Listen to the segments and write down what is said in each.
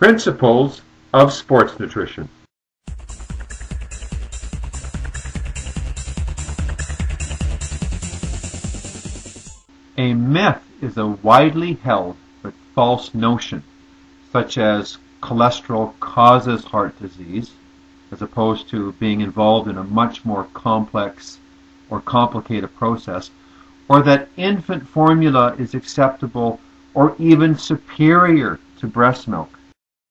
Principles of sports nutrition. A myth is a widely held but false notion, such as cholesterol causes heart disease, as opposed to being involved in a much more complex or complicated process, or that infant formula is acceptable or even superior to breast milk.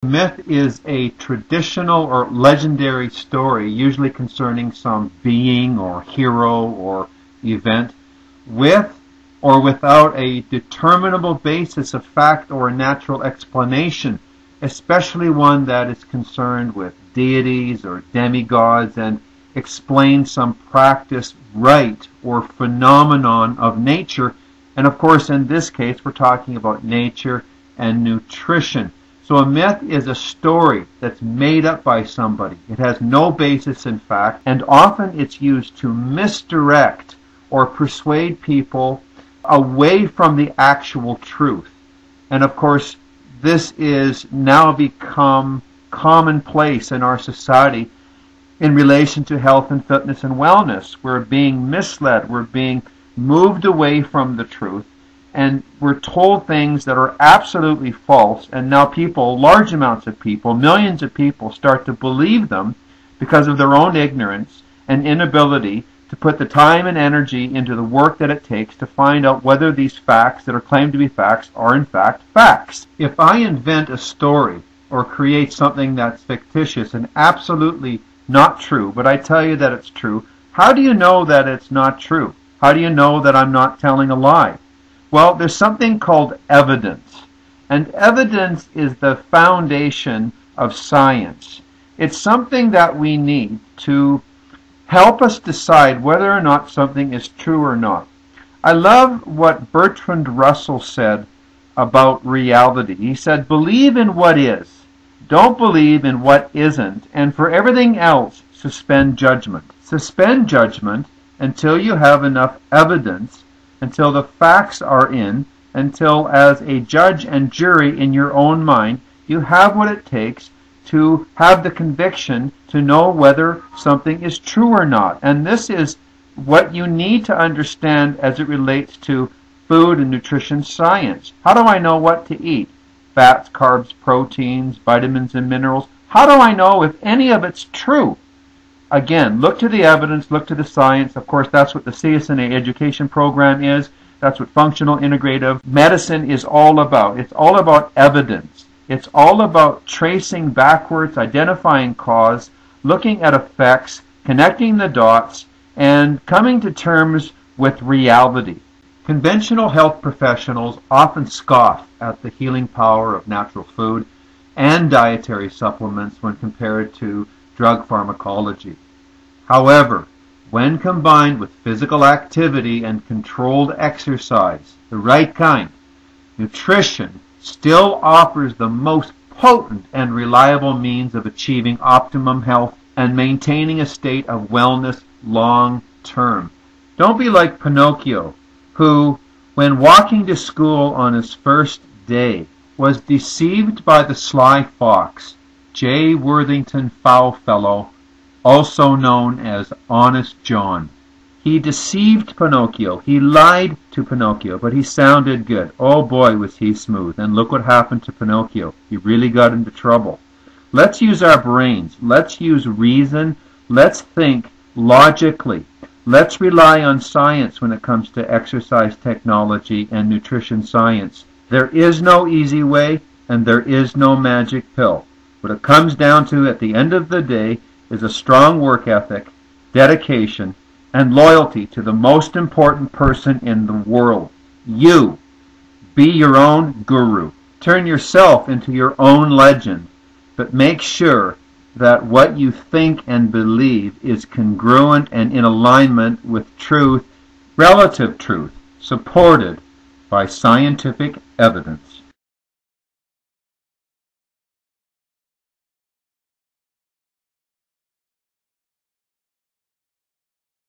Myth is a traditional or legendary story, usually concerning some being or hero or event, with or without a determinable basis of fact or a natural explanation, especially one that is concerned with deities or demigods and explains some practice, rite, or phenomenon of nature. And of course, in this case, we're talking about nature and nutrition. So a myth is a story that's made up by somebody. It has no basis in fact, and often it's used to misdirect or persuade people away from the actual truth. And of course, this is now become commonplace in our society in relation to health and fitness and wellness. We're being misled. We're being moved away from the truth. And we're told things that are absolutely false, and now people, large amounts of people, millions of people, start to believe them because of their own ignorance and inability to put the time and energy into the work that it takes to find out whether these facts that are claimed to be facts are in fact facts. If I invent a story or create something that's fictitious and absolutely not true, but I tell you that it's true, how do you know that it's not true? How do you know that I'm not telling a lie? Well, there's something called evidence, and evidence is the foundation of science. It's something that we need to help us decide whether or not something is true or not. I love what Bertrand Russell said about reality. He said, believe in what is, don't believe in what isn't, and for everything else, suspend judgment. Suspend judgment until you have enough evidence, until the facts are in, until as a judge and jury in your own mind, you have what it takes to have the conviction to know whether something is true or not. And this is what you need to understand as it relates to food and nutrition science. How do I know what to eat? Fats, carbs, proteins, vitamins, and minerals. How do I know if any of it's true? Again, look to the evidence, look to the science. Of course, that's what the CSNA education program is. That's what functional integrative medicine is all about. It's all about evidence. It's all about tracing backwards, identifying cause, looking at effects, connecting the dots, and coming to terms with reality. Conventional health professionals often scoff at the healing power of natural food and dietary supplements when compared to drug pharmacology. However, when combined with physical activity and controlled exercise, the right kind, nutrition still offers the most potent and reliable means of achieving optimum health and maintaining a state of wellness long term. Don't be like Pinocchio, who, when walking to school on his first day, was deceived by the sly fox, J. Worthington Foulfellow, also known as Honest John. He deceived Pinocchio. He lied to Pinocchio, but he sounded good. Oh boy, was he smooth. And look what happened to Pinocchio. He really got into trouble. Let's use our brains. Let's use reason. Let's think logically. Let's rely on science when it comes to exercise technology and nutrition science. There is no easy way, and there is no magic pill. What it comes down to at the end of the day is a strong work ethic, dedication, and loyalty to the most important person in the world, you. Be your own guru. Turn yourself into your own legend, but make sure that what you think and believe is congruent and in alignment with truth, relative truth, supported by scientific evidence.